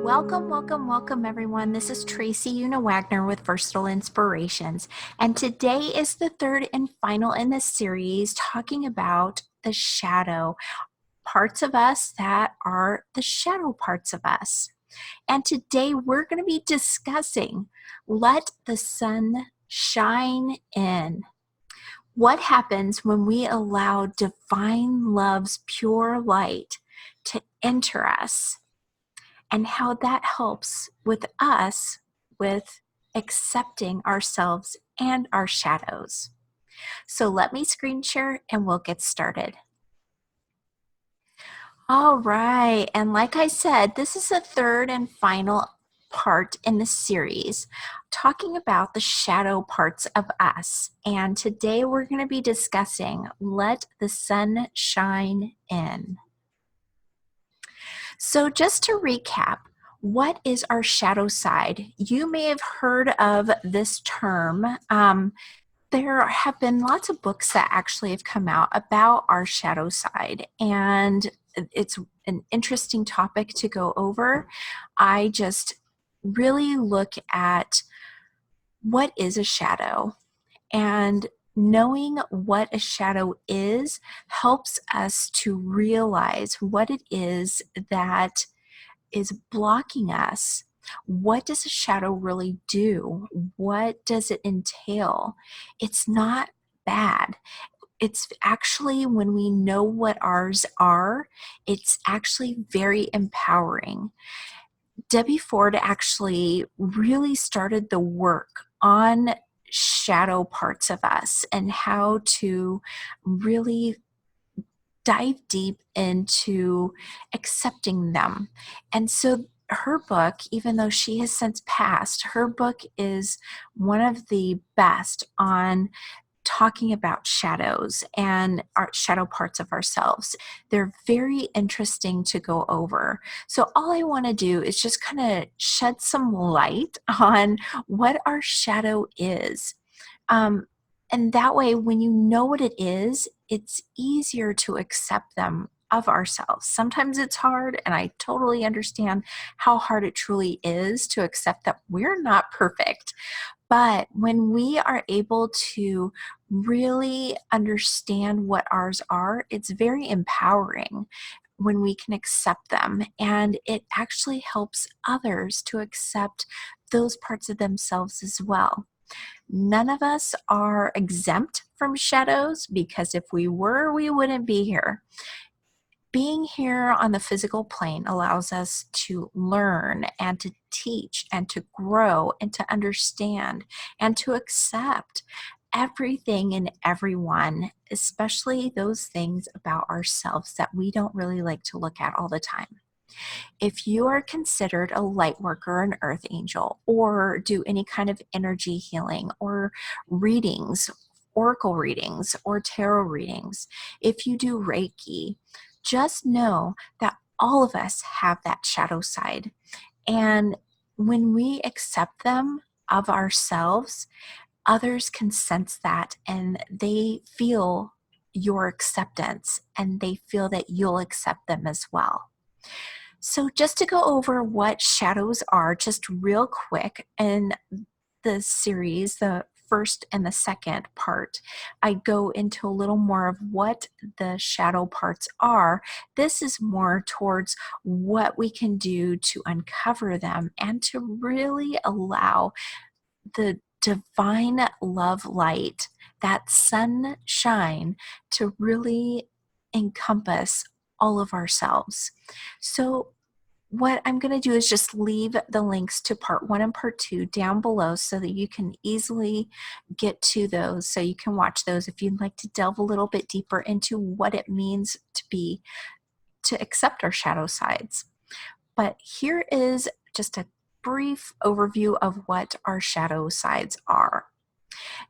Welcome, welcome, welcome, everyone. This is Tracy Wagner with Versatile Inspirations, and today is the third and final in this series talking about the shadow, parts of us that are the shadow parts of us. And today we're going to be discussing let the sun shine in. What happens when we allow divine love's pure light to enter us? And how that helps with us with accepting ourselves and our shadows. So let me screen share and we'll get started. All right, and like I said, this is the third and final part in the series talking about the shadow parts of us. And today we're going to be discussing let the sun shine in. So just to recap, what is our shadow side? You may have heard of this term. There have been lots of books that actually have come out about our shadow side, and it's an interesting topic to go over. I just really look at what is a shadow, and knowing what a shadow is helps us to realize what it is that is blocking us. What does a shadow really do? What does it entail? It's not bad. It's actually, when we know what ours are, it's actually very empowering. Debbie Ford actually really started the work on shadow parts of us and how to really dive deep into accepting them. And so her book, even though she has since passed, her book is one of the best on talking about shadows and our shadow parts of ourselves. They're very interesting to go over. So all I want to do is just kind of shed some light on what our shadow is. And that way, when you know what it is, it's easier to accept them of ourselves. Sometimes it's hard, and I totally understand how hard it truly is to accept that we're not perfect. But when we are able to really understand what ours are, it's very empowering when we can accept them. And it actually helps others to accept those parts of themselves as well. None of us are exempt from shadows, because if we were, we wouldn't be here. Being here on the physical plane allows us to learn and to teach and to grow and to understand and to accept everything and everyone, especially those things about ourselves that we don't really like to look at all the time. If you are considered a light worker, an earth angel, or do any kind of energy healing or readings, oracle readings or tarot readings, if you do Reiki, just know that all of us have that shadow side. And when we accept them of ourselves, others can sense that and they feel your acceptance and they feel that you'll accept them as well. So just to go over what shadows are, just real quick, in the series, the first and the second part, I go into a little more of what the shadow parts are. This is more towards what we can do to uncover them and to really allow the divine love light, that sunshine, to really encompass all of ourselves. So what I'm going to do is just leave the links to part 1 and part 2 down below so that you can easily get to those, so you can watch those if you'd like to delve a little bit deeper into what it means to accept our shadow sides. But here is just a brief overview of what our shadow sides are.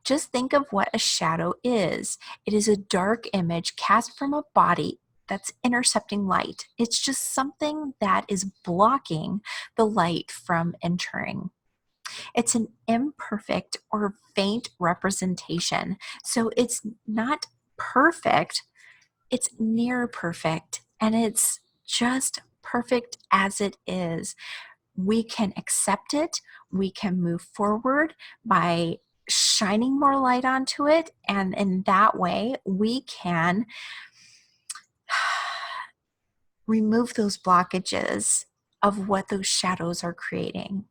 Just think of what a shadow is. It is a dark image cast from a body that's intercepting light. It's just something that is blocking the light from entering. It's an imperfect or faint representation. So it's not perfect, it's near perfect, and it's just perfect as it is. we can accept it, we can move forward by shining more light onto it, and in that way we can remove those blockages of what those shadows are creating.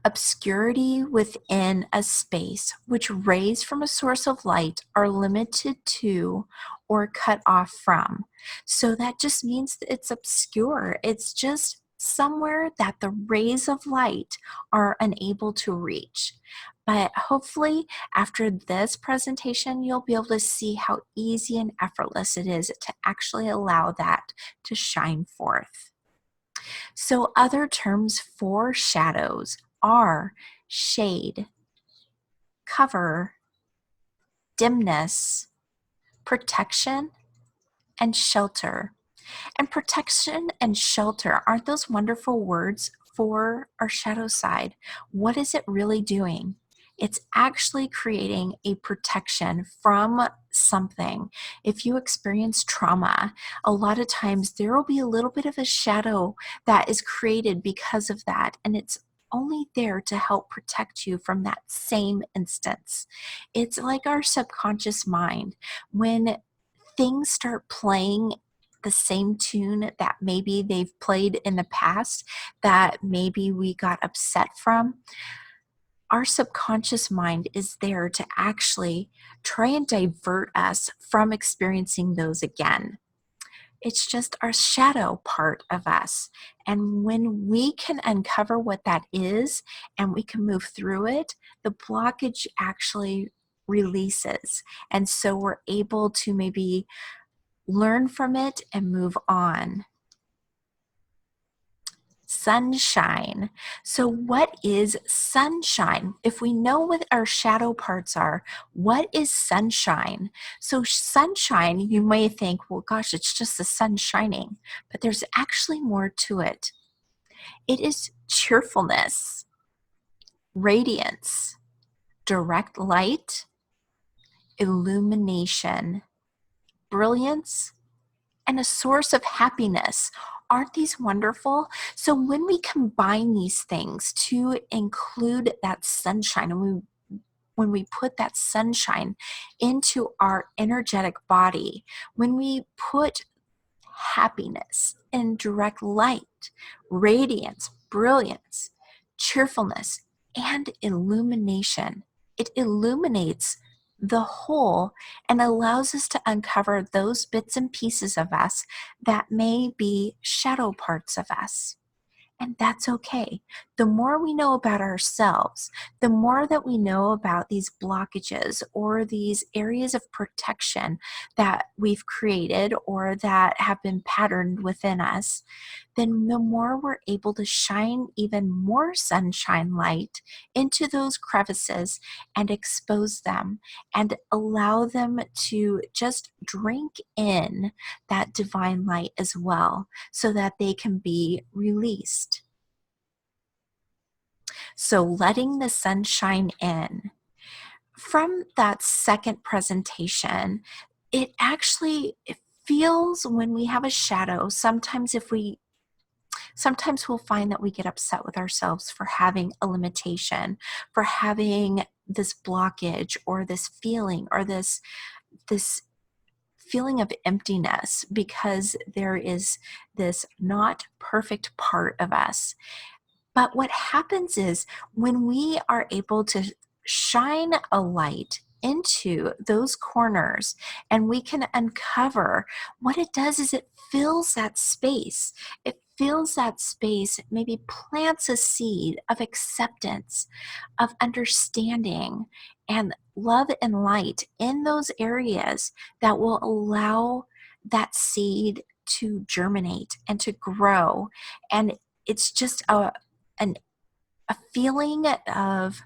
Obscurity within a space which rays from a source of light are limited to or cut off from. So that just means that it's obscure. It's just somewhere that the rays of light are unable to reach. But hopefully after this presentation, you'll be able to see how easy and effortless it is to actually allow that to shine forth. So other terms for shadows are shade, cover, dimness, protection, and shelter. And protection and shelter, aren't those wonderful words for our shadow side? What is it really doing? It's actually creating a protection from something. If you experience trauma, a lot of times there will be a little bit of a shadow that is created because of that, and it's only there to help protect you from that same instance. It's like our subconscious mind. When things start playing the same tune that maybe they've played in the past that maybe we got upset from, our subconscious mind is there to actually try and divert us from experiencing those again. It's just our shadow part of us. And when we can uncover what that is and we can move through it, the blockage actually releases. And so we're able to maybe learn from it and move on. Sunshine. So what is sunshine? If we know what our shadow parts are, what is sunshine? So sunshine, you may think, well, gosh, it's just the sun shining, but there's actually more to it. It is cheerfulness, radiance, direct light, illumination, brilliance, and a source of happiness. Aren't these wonderful? So when we combine these things to include that sunshine, and when we put that sunshine into our energetic body, when we put happiness and direct light, radiance, brilliance, cheerfulness, and illumination, it illuminates the whole and allows us to uncover those bits and pieces of us that may be shadow parts of us. And that's okay. The more we know about ourselves, the more that we know about these blockages or these areas of protection that we've created or that have been patterned within us, then the more we're able to shine even more sunshine light into those crevices and expose them and allow them to just drink in that divine light as well so that they can be released. So letting the sunshine in. From that second presentation, it feels when we have a shadow, sometimes we'll find that we get upset with ourselves for having a limitation, for having this blockage or this feeling or this feeling of emptiness because there is this not perfect part of us. But what happens is when we are able to shine a light into those corners and we can uncover what it does is it fills that space. It fills that space, maybe plants a seed of acceptance, of understanding, and love and light in those areas that will allow that seed to germinate and to grow. And it's just a feeling of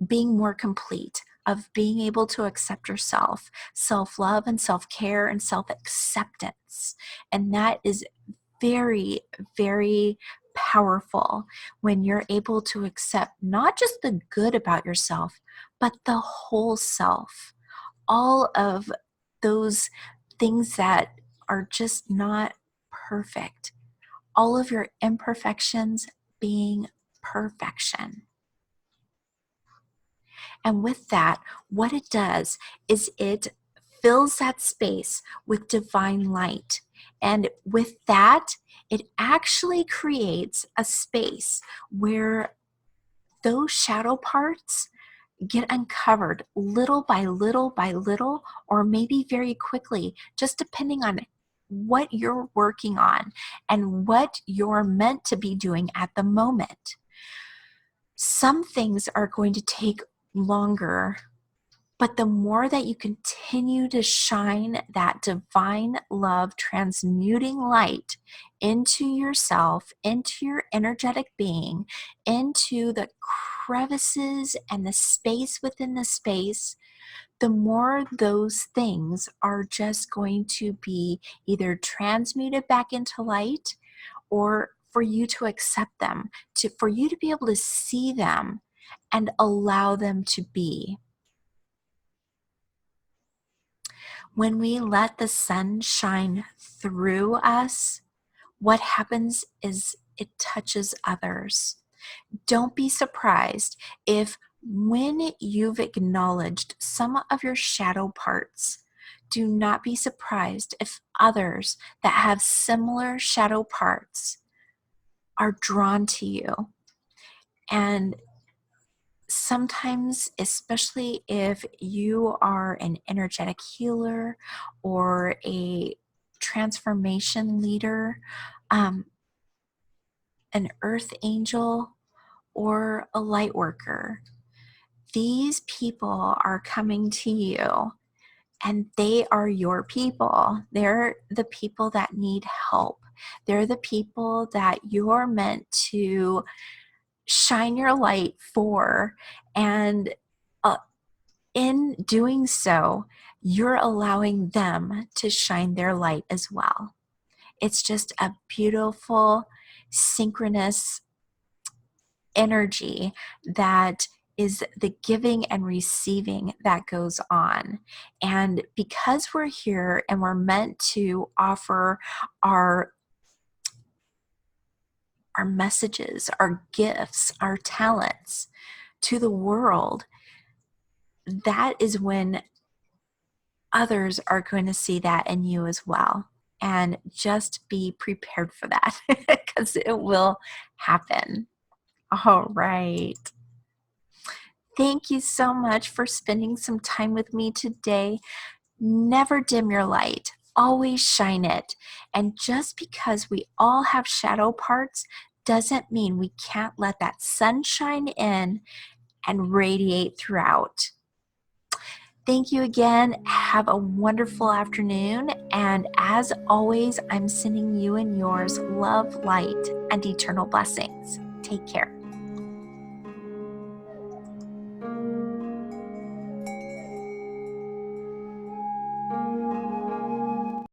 being more complete, of being able to accept yourself, self-love and self-care and self-acceptance. And that is very, very powerful when you're able to accept not just the good about yourself, but the whole self. All of those things that are just not perfect all of your imperfections being perfection. And with that, what it does is it fills that space with divine light. And with that, it actually creates a space where those shadow parts get uncovered little by little by little, or maybe very quickly, just depending on what you're working on and what you're meant to be doing at the moment. Some things are going to take longer, but the more that you continue to shine that divine love, transmuting light into yourself, into your energetic being, into the crevices and the space within the space, the more those things are just going to be either transmuted back into light, or for you to accept them, for you to be able to see them and allow them to be. When we let the sun shine through us, what happens is it touches others. Don't be surprised if, when you've acknowledged some of your shadow parts, do not be surprised if others that have similar shadow parts are drawn to you. And sometimes, especially if you are an energetic healer or a transformation leader, an earth angel, or a light worker, these people are coming to you, and they are your people. They're the people that need help. They're the people that you're meant to shine your light for. And in doing so, you're allowing them to shine their light as well. It's just a beautiful, synchronous energy that is the giving and receiving that goes on. And because we're here and we're meant to offer our messages, our gifts, our talents to the world, that is when others are going to see that in you as well. And just be prepared for that, because it will happen. All right. Thank you so much for spending some time with me today. Never dim your light. Always shine it. And just because we all have shadow parts doesn't mean we can't let that sunshine in and radiate throughout. Thank you again. Have a wonderful afternoon. And as always, I'm sending you and yours love, light, and eternal blessings. Take care.